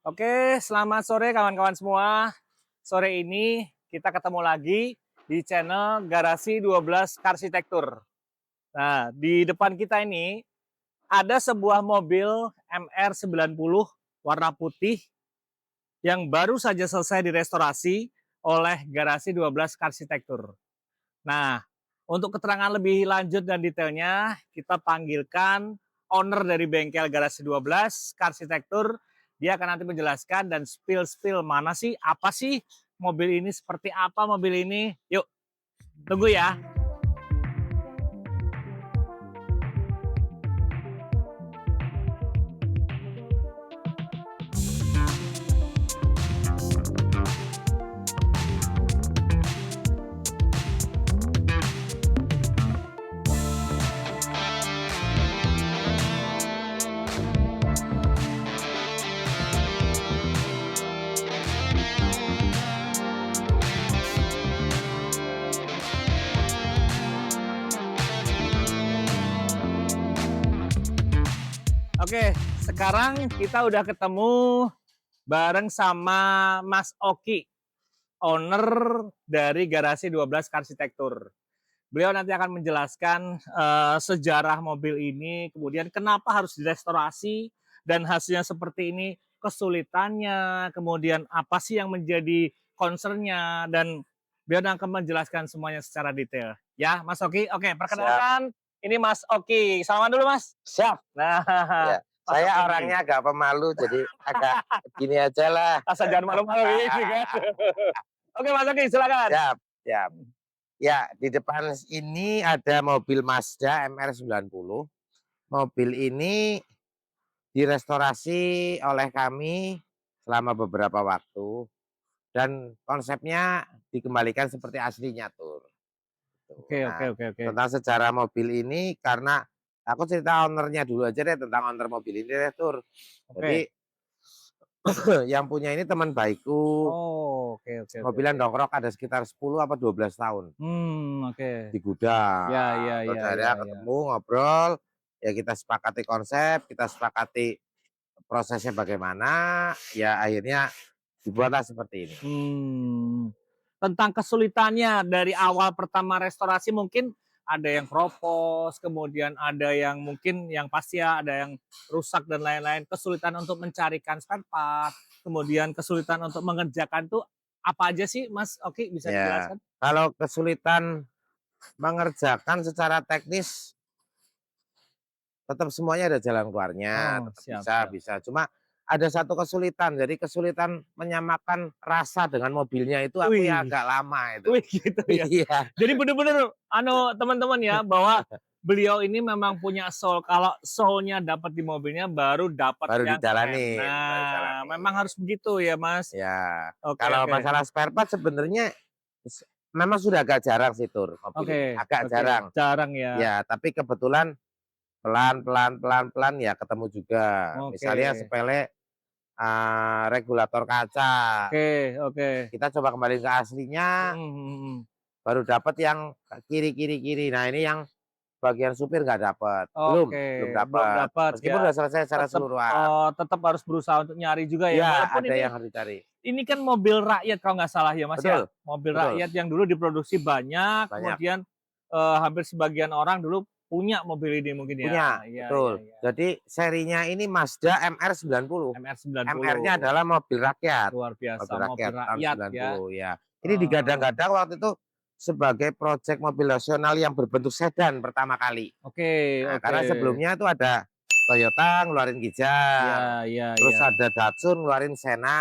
Oke, selamat sore kawan-kawan semua. Sore ini kita ketemu lagi di channel Garasi 12 Arsitektur. Nah, di depan kita ini ada sebuah mobil MR90 warna putih yang baru saja selesai direstorasi oleh Garasi 12 Arsitektur. Nah, untuk keterangan lebih lanjut dan detailnya, kita panggilkan owner dari bengkel Garasi 12 Arsitektur. Dia akan nanti menjelaskan dan spill mana sih, apa sih mobil ini, seperti apa mobil ini. Yuk, tunggu ya. Oke, sekarang kita udah ketemu bareng sama Mas Oki, owner dari Garasi 12 Arsitektur. Beliau nanti akan menjelaskan sejarah mobil ini, kemudian kenapa harus direstorasi, dan hasilnya seperti ini, kesulitannya, kemudian apa sih yang menjadi concernnya, dan beliau akan menjelaskan semuanya secara detail. Ya, Mas Oki. Oke, perkenalkan, ini Mas Oki. Salaman dulu, Mas. Siap. Nah, Ya, Mas saya Oki. orangnya agak pemalu, jadi agak gini aja lah. Asal jangan malu-malu ini kan. Oke, Mas Oki, silakan. Siap, siap. Ya, di depan ini ada mobil Mazda MR90. Mobil ini direstorasi oleh kami selama beberapa waktu dan konsepnya dikembalikan seperti aslinya, Tur. Tuh. Oke, oke, Nah, oke, oke. tentang sejarah mobil ini karena aku cerita ownernya dulu aja deh, tentang owner mobil ini deh, Tur. Jadi Oke. yang punya ini teman baikku. Oh, oke, oke, oke, Mobilnya oke. nongkrong ada sekitar 10 apa 12 tahun Oke. di gudang. Ya, ya, Terus ya, ya, akhirnya ya. ketemu ngobrol, ya kita sepakati konsep, kita sepakati prosesnya bagaimana, ya akhirnya dibuatlah seperti ini. Tentang kesulitannya dari awal pertama restorasi, mungkin ada yang kropos, kemudian ada yang mungkin yang pasti ya ada yang rusak dan lain-lain. Kesulitan untuk mencarikan spare part, kemudian kesulitan untuk mengerjakan tuh apa aja sih, Mas Oki, bisa Ya, dijelaskan? kalau kesulitan mengerjakan secara teknis tetap semuanya ada jalan keluarnya, Oh, tetap siap, bisa, siap. bisa. Cuma ada satu kesulitan, jadi kesulitan menyamakan rasa dengan mobilnya itu aku ya Wih, agak lama itu. wih gitu ya. Iya. Jadi bener-bener teman-teman ya, bahwa beliau ini memang punya soul. Kalau soul-nya dapat di mobilnya, baru dapat Baru yang keren. dijalanin, baru Nah, memang dijalanin. harus begitu ya, Mas. Ya, Oke, kalau oke. masalah spare part sebenarnya memang sudah agak jarang sih, Tur, mobil Oke, ini, agak oke. jarang. Jarang ya. Ya, tapi kebetulan pelan-pelan ya ketemu juga. Oke. Misalnya sepele, regulator kaca, Oke, oke. kita coba kembali ke aslinya, Mhm, mhm. baru dapat yang kiri. Nah, ini yang bagian supir nggak dapat, Oke, belum belum dapat. dapat Meskipun ya. udah selesai secara Tetap keseluruhan. tetap harus berusaha untuk nyari juga ya. Ya, Walaupun ada ini yang harus dicari. Ini kan mobil rakyat kalau nggak salah ya, Mas, ya? Betul, Mobil betul, rakyat yang dulu diproduksi banyak, banyak. kemudian, hampir sebagian orang dulu punya mobil ini mungkin ya? Punya, Iya, iya, betul. iya. Jadi serinya ini Mazda MR90. MR-nya MR90, adalah mobil rakyat. luar biasa, Mobil mobil rakyat tahun rakyat ya. 90 ya. Ini Eee, digadang-gadang waktu itu sebagai proyek mobil nasional yang berbentuk sedan pertama kali. oke, Nah, oke. karena sebelumnya itu ada Toyota ngeluarin Iya, Gijar, iya, terus iya. ada Datsun ngeluarin Iya, Sena,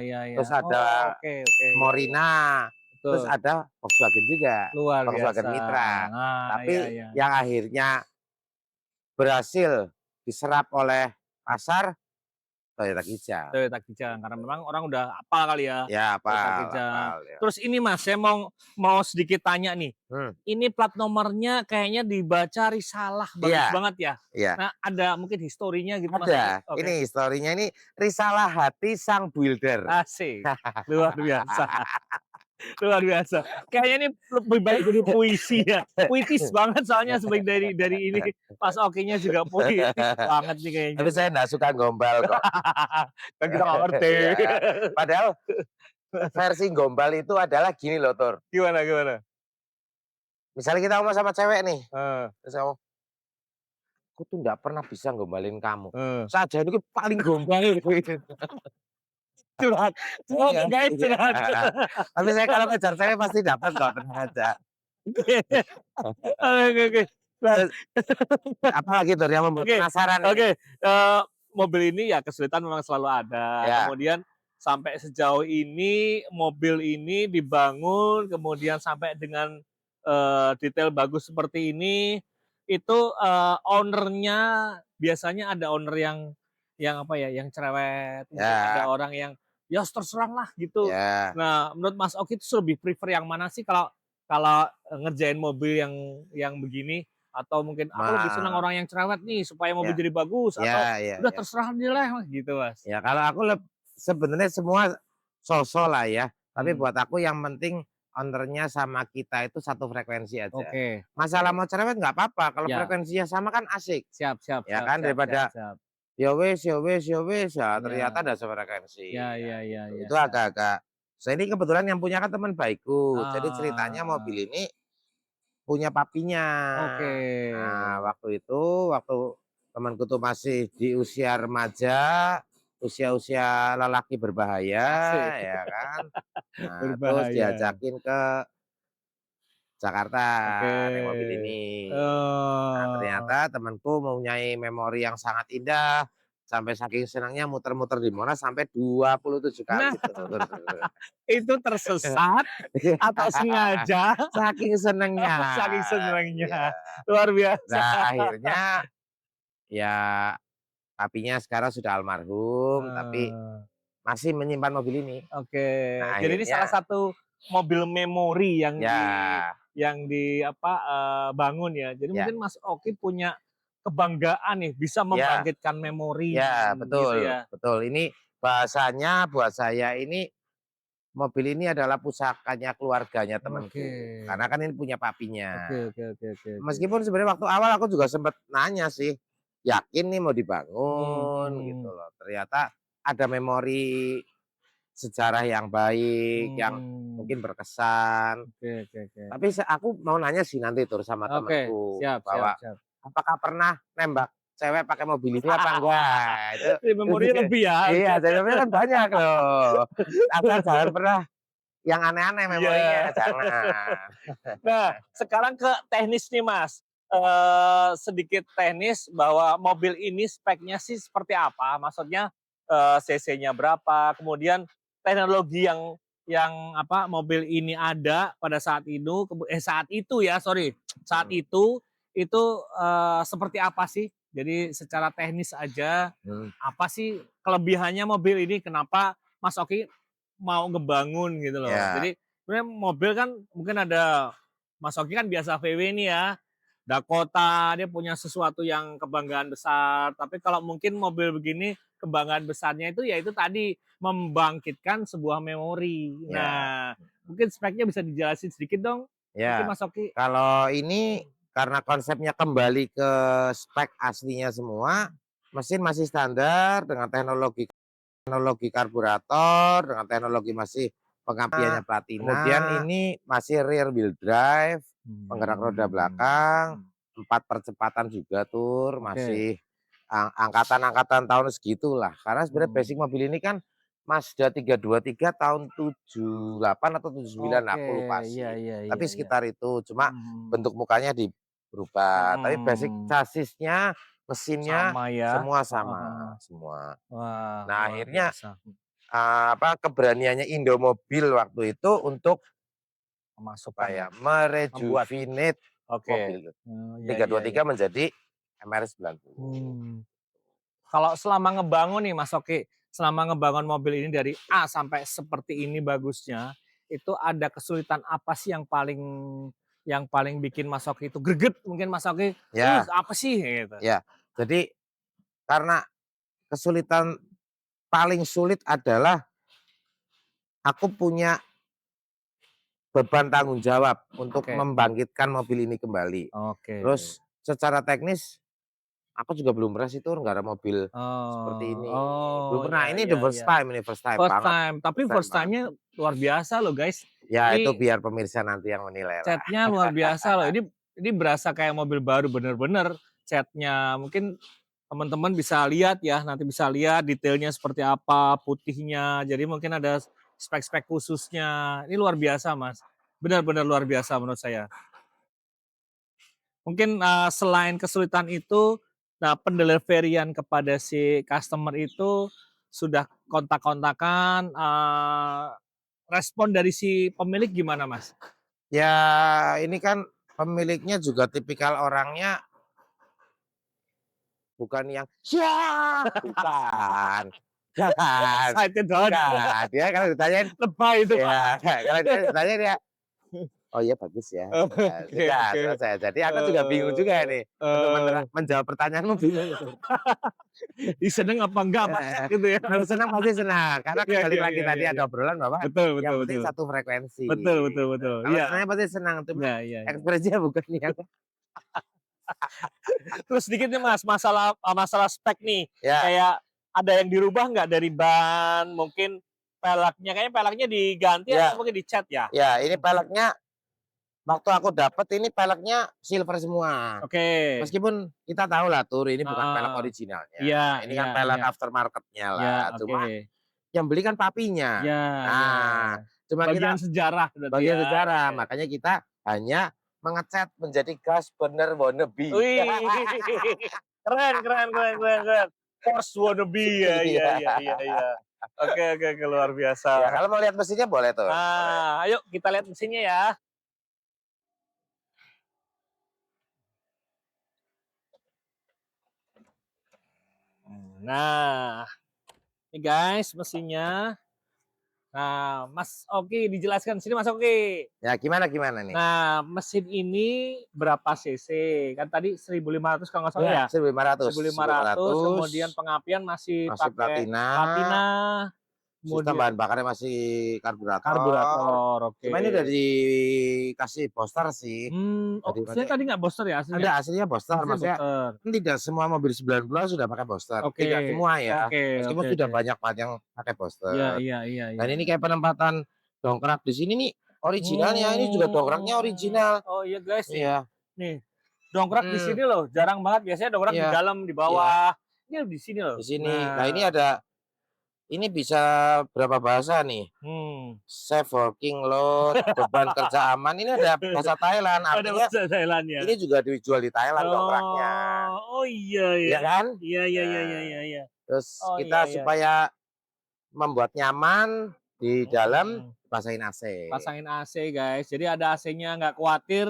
iya, iya. terus Oh, ada oke, oke, iya, iya. Morina, terus Betul, ada Volkswagen juga, luar biasa. Volkswagen Mitra. Nah, iya, Tapi iya. yang akhirnya berhasil diserap oleh pasar Toyota Kijang. Toyota Kijang, karena Gitu. memang orang udah hafal kali ya, Ya Toyota hafal, Kijang. hafal ya. Terus ini Mas, saya mau mau sedikit tanya nih, Hmm, ini plat nomornya kayaknya dibaca Risalah, bagus iya, banget ya. iya. Nah, ada mungkin historinya gitu Mas Oki? Ada. Oke, Ini historinya ini Risalah Hati Sang Builder. asik, luar biasa. Luar biasa. Kayaknya ini lebih baik jadi puisi ya. Puitis banget soalnya sebaik dari ini Mas Okinya juga puitis banget nih kayaknya Tapi nih. saya enggak suka gombal kok. Kan kita nggak ngerti. Iya. Padahal versi gombal itu adalah gini loh, Tur. Gimana gimana? Misalnya kita ngomong sama cewek nih, Heeh, terus ngomong, "Aku tuh nggak pernah bisa gombalin kamu. heeh. Saja ini paling gombal." Curhat, curhat Iya, guys, iya. curhat. Tapi saya kalau ngejar cewek pasti dapat kok, tenang aja. Oke oke. Nah, Terus apalagi Tur yang membuat oke penasaran ini? oke, mobil ini ya kesulitan memang selalu ada. Ya, Kemudian sampai sejauh ini mobil ini dibangun, kemudian sampai dengan, detail bagus seperti ini, itu, owner-nya biasanya ada owner yang apa ya, yang cerewet, mungkin ada ya, orang yang, ya terserah lah gitu. ya. Nah, menurut Mas Oki itu lebih prefer yang mana sih kalau kalau, ngerjain mobil yang begini? Atau mungkin aku lebih senang Ma orang yang cerewet nih supaya mobil ya, jadi bagus atau ya, ya, udah ya. terserah dia lah gitu, Mas. Ya kalau aku sebenarnya semua so-so lah ya. Tapi Hmm, buat aku yang penting owner-nya sama kita itu satu frekuensi aja. oke Masalah oke. mau cerewet nggak apa-apa, kalau Ya, frekuensinya sama kan asik, siap siap ya siap kan? siap siap Daripada siap. ya wis ya wis ya wis, ya ternyata Ya ada sefrekuensi, ya ya ya ya gitu. ya Itu ya. agak-agak saya ini kebetulan yang punya kan teman baikku. Jadi ceritanya Ah, mobil ini punya papinya. oke. Nah, waktu temanku tuh masih di usia remaja, usia-usia lelaki berbahaya, Asik, ya kan. Nah, terus berbahaya. diajakin ke Jakarta Oke. naik mobil ini. Nah, Oh. ternyata temanku mempunyai memori yang sangat indah, sampai saking senangnya muter-muter di Monas sampai 27 Nah, kali tuh. itu tersesat atau sengaja Saking senengnya, saking iya. senangnya. Luar biasa. Nah, akhirnya ya papinya sekarang sudah almarhum, tapi Eee. masih menyimpan mobil ini. Oke, Nah, jadi ini salah akhirnya satu mobil memori ya, yang di apa, bangun ya. Jadi ya, mungkin Mas Oki punya kebanggaan nih bisa ya, membangkitkan memori ya, gitu betul, ya. betul. Ini bahasanya buat saya ini mobil ini adalah pusakanya keluarganya Oke. temanku. Karena kan ini punya papinya. Oke oke oke oke oke. Meskipun sebenarnya waktu awal aku juga sempat nanya sih, yakin nih mau Mhm dibangun gitu mhm. loh. Ternyata ada memori sejarah yang baik, yang Mmm. mungkin berkesan. Oke oke oke. Tapi aku mau nanya sih nanti Tur sama Oke, temanku siap siap bahwa siap. apakah pernah nembak cewek pakai mobil ini apa enggak? Itu Memorinya lebih ya. iya, jawabnya kan banyak loh. Asal jangan pernah yang aneh-aneh memorinya, Iya. jangan. Nah, sekarang ke teknis nih, Mas. Sedikit teknis bahwa mobil ini speknya sih seperti apa? Maksudnya, cc-nya berapa, kemudian teknologi yang apa, mobil ini ada pada saat itu saat itu ya, sorry, saat Hmm, itu, seperti apa sih? Jadi secara teknis aja, hmm, apa sih kelebihannya mobil ini? Kenapa Mas Oki mau ngebangun gitu loh. ya, Jadi sebenarnya mobil kan mungkin ada Mas Oki kan biasa VW nih ya, Dakota, dia punya sesuatu yang kebanggaan besar. Tapi kalau mungkin mobil begini, kebanggaan besarnya itu ya itu tadi, membangkitkan sebuah memori. ya, Nah, mungkin speknya bisa dijelasin sedikit dong? Mungkin ya. Mas Oki? Kalau ini karena konsepnya kembali ke spek aslinya semua, mesin masih standar dengan teknologi teknologi karburator, dengan teknologi masih pengampiannya kemudian Platina. ini masih rear wheel drive, penggerak roda belakang, Hmm. 4 percepatan juga Tur, Oke. masih angkatan-angkatan tahun segitulah. Karena sebenarnya basic Hmm. mobil ini kan Mazda 323 tahun 78 atau 79 Oke, aku lupa iya sih. iya Tapi iya iya. sekitar itu, cuma Mhm. bentuk mukanya berubah. Tapi basic Mhm. chasis-nya, mesinnya Sama ya? semua Heeh sama, heeh. semua. Wah, Nah, luar akhirnya biasa. keberaniannya Indomobil waktu itu untuk Memasukkan ya? supaya Membuat? merejuvenate Oke. mobil Oh, iya iya iya. 323 menjadi MR90. Hmm. Kalau selama ngebangun nih Mas Oki, selama ngebangun mobil ini dari A sampai seperti ini bagusnya, itu ada kesulitan apa sih yang paling bikin Mas Oki itu greget mungkin Mas Oki, Ya, apa sih?" Gitu. ya. Jadi karena kesulitan paling sulit adalah aku punya beban tanggung jawab untuk Oke. membangkitkan mobil ini kembali. Oke. Terus secara teknis aku juga belum pernah sih Tur nggarap mobil seperti Oh, ini. oh, Belum pernah, ya ini ya first ya. time ini, first time First banget, time, tapi first time first banget. time-nya luar biasa loh, guys. Ya itu Ini biar pemirsa nanti yang menilai lah. cat-nya luar biasa loh. Ini berasa kayak mobil baru bener-bener cat-nya. Mungkin teman-teman bisa lihat ya, nanti bisa lihat detailnya seperti apa, putihnya. Jadi mungkin ada spek-spek khususnya. Ini luar biasa, Mas. Benar-benar luar biasa menurut saya. Mungkin selain kesulitan itu, nah pendeliverian kepada si customer itu sudah kontak-kontakan, respon dari si pemilik gimana, Mas? Ya ini kan pemiliknya juga tipikal orangnya bukan yang, "Ya!" bukan, bukan, Excited banget. bukan. Dia kalau ditanyain Lebay itu, Pak. ya kalau dia ditanya dia, "Oh iya bagus ya." Ya Oke sudah oke. selesai. Jadi aku juga bingung juga nih untuk Eee, menjawab pertanyaanmu bingung itu. seneng apa enggak Pak Chat gitu ya? Kalau senang pasti senang, karena kan Iya balik iya lagi iya tadi iya iya. ada obrolan bahwa Betul betul yang penting betul. satu frekuensi Betul betul gitu. betul. Kalau Iya. senangnya pasti senang, cuma Iya iya iya. ekspresinya bukan yang Terus sedikit nih Mas, masalah masalah spek nih. ya, Kayak ada yang dirubah nggak dari ban, mungkin peleknya, kayaknya peleknya diganti atau ya, mungkin dicat ya? ya ini peleknya waktu aku dapet ini peleknya silver semua. Oke. Meskipun kita tahu lah Tur ini bukan pelek Heeh. originalnya. Iya Ini iya kan pelek iya. aftermarket-nya Iya, lah. oke. Cuma yang beli kan papinya. Iya iya. Nah, cuma Bagian kita sejarah berarti bagian ya? sejarah, Oke. makanya kita hanya mengecat menjadi gas bener wannabe. Wih, keren keren keren keren keren. Porsche wannabe, ya ya Iya. ya ya ya. Oke oke oke, luar biasa. Ya kalau mau lihat mesinnya boleh Tur, boleh. Nah, ayo kita lihat mesinnya ya. Nah, ini guys mesinnya. Nah, Mas Oki dijelaskan sini Mas Oki. Ya gimana gimana nih? Nah, mesin ini berapa cc? Kan tadi 1.500 kalau nggak salah Ya ya? 1.500, 1.500, 1.500 kemudian pengapian masih masih pakai platina, platina, sistem kemudian bahan bakarnya masih karburator. karburator, oke. Cuma ini udah dikasih booster sih. Oh, Jadi aslinya tadi nggak booster ya aslinya? ada aslinya booster, Aslinya maksudnya booster. kan tidak semua mobil 90 sudah pakai booster, Oke, tidak semua ya. oke Meskipun oke sudah oke. banyak banget yang pakai Iya booster. iya iya Dan iya. ini kayak penempatan dongkrak di sini nih originalnya, ini juga dongkraknya Hmm. original. Oh iya guys nih. Iya, Nih, dongkrak di mhm, sini loh, jarang banget biasanya dongkrak di iya, dalam, di iya, bawah. Ini di sini loh. di sini. Nah ini Nah, ada, ini bisa berapa bahasa nih? hmm. Safe working load, beban kerja aman. Ini ada bahasa Thailand, Ada artinya bahasa Thailand-nya. ini juga dijual di Thailand dongkraknya, Oh, oh iya ya. ya kan? Iya iya iya iya Nah, iya iya. terus Oh iya kita iya. supaya membuat nyaman di dalam Mhm. pasangin AC. Pasangin AC guys, jadi ada AC-nya nggak khawatir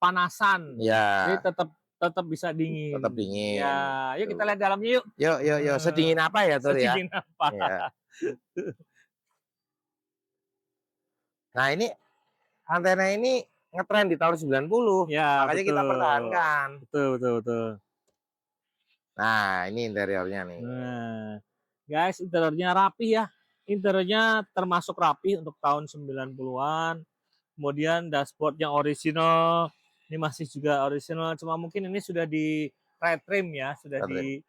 panasan. Jadi Ya, tetap tetap bisa tetap dingin. dingin. Ya, yuk kita Tuh. lihat dalamnya yuk. Yuk, yuk, yuk. Sedingin apa ya, Tur ya? Sedingin apa? Iya. Nah, ini antena ini ngetren di tahun 90, Ya, makanya kita betul. pertahankan. Betul betul betul. Nah, ini interiornya nih. Nah, guys interiornya rapi ya. Interiornya termasuk rapi untuk tahun 90-an. Kemudian dashboard yang original. Ini masih juga original, cuma mungkin ini sudah di retrim ya, Catherine.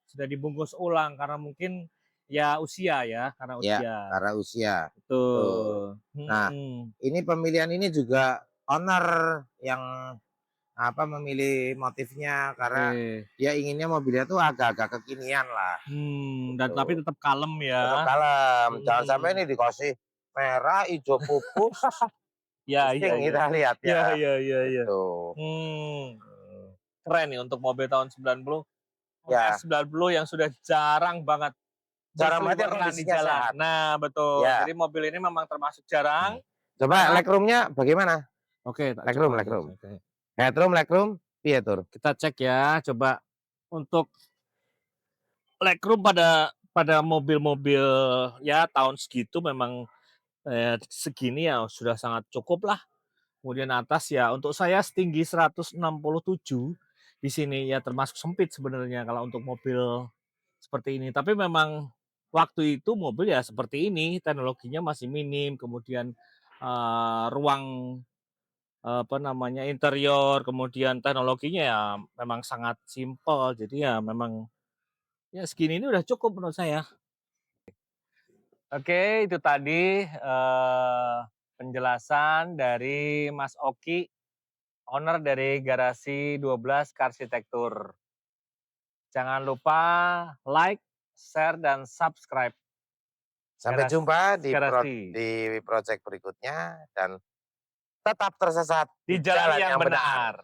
sudah dibungkus ulang karena mungkin ya usia ya, karena Ya, usia. karena usia. Tuh. Betul. Nah, Mhm. ini pemilihan ini juga owner yang apa memilih motifnya karena Oke. dia inginnya mobilnya tuh agak-agak kekinian lah. Dan tapi Gitu. tetap kalem Tetap ya. kalem, jangan sampai Mhm. ini dikasih merah, hijau pupus, Ya, iya pusing iya. kita Iya lihatnya. iya iya iya. Gitu. Hmm, Hmm. keren nih untuk mobil tahun 90, mobil Ya, S90 yang sudah jarang banget jarang banget yang berseliweran di kondisinya jalan. sehat. Nah, betul. Ya. Jadi mobil ini memang termasuk jarang Coba karena legroomnya bagaimana? oke, tak Legroom, coba guys. legroom. Oke. Legroom, piye Tur? Kita cek ya, coba untuk legroom pada mobil-mobil ya tahun segitu memang segini ya sudah sangat cukup lah. Kemudian atas ya untuk saya setinggi 167 di sini ya termasuk sempit sebenarnya kalau untuk mobil seperti ini. Tapi memang waktu itu mobil ya seperti ini, teknologinya masih minim, kemudian ruang apa namanya interior, kemudian teknologinya ya memang sangat simpel. Jadi ya memang ya segini ini udah cukup menurut saya. Oke, itu tadi penjelasan dari Mas Oki, owner dari Garasi 12 Arsitektur. Jangan lupa like, share, dan subscribe Sampai jumpa Garasi di project berikutnya dan tetap tersesat di di jalan jalan yang yang benar. benar.